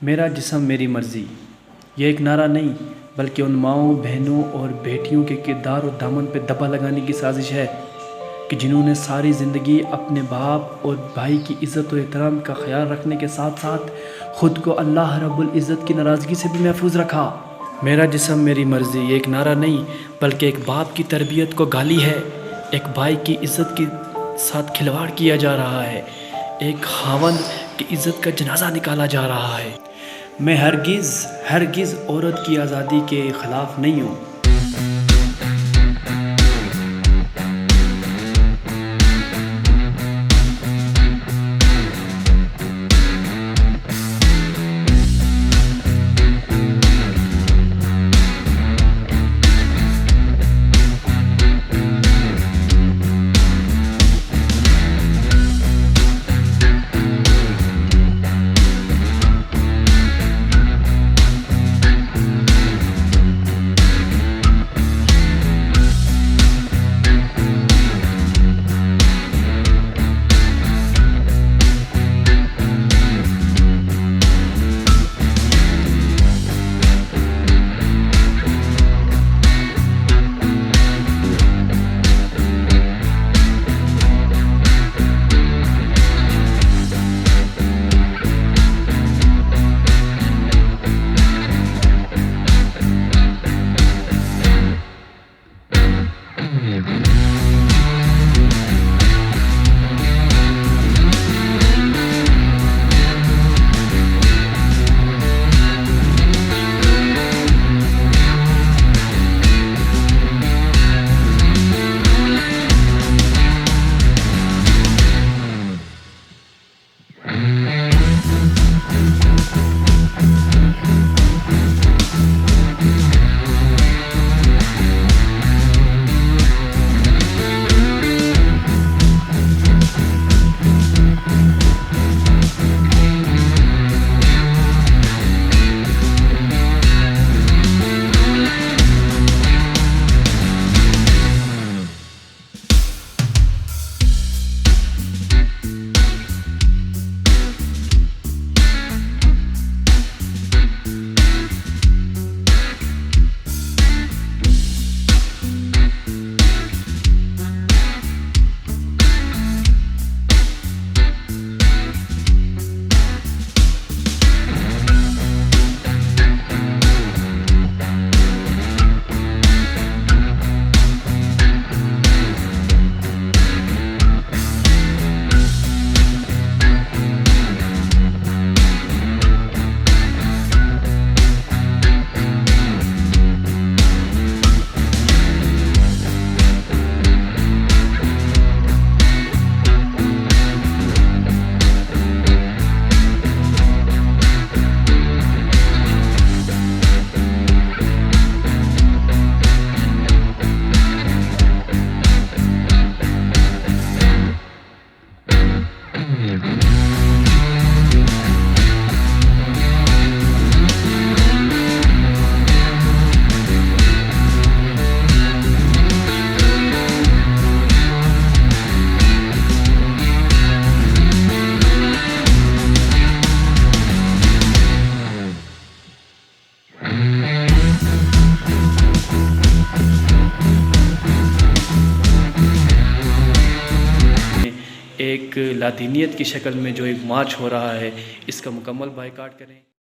मेरा जिस्म मेरी मर्ज़ी, ये एक नारा नहीं बल्कि उन माँओं, बहनों और बेटियों के किरदार और दामन पे दबा लगाने की साजिश है कि जिन्होंने सारी ज़िंदगी अपने बाप और भाई की इज़्ज़त और एहतराम का ख्याल रखने के साथ साथ ख़ुद को अल्लाह रब्बुल इज़्ज़त की नाराज़गी से भी महफूज रखा। मेरा जिस्म मेरी मर्ज़ी ये एक नारा नहीं बल्कि एक बाप की तरबियत को गाली है, एक भाई की इज़्ज़त के साथ खिलवाड़ किया जा रहा है, एक खावंद की इज़्ज़त का जनाजा निकाला जा रहा है। मैं हरगिज़ औरत की आज़ादी के ख़िलाफ़ नहीं हूँ। एक लादीनियत की शक्ल में जो एक मार्च हो रहा है, इसका मुकम्मल बायकॉट करें।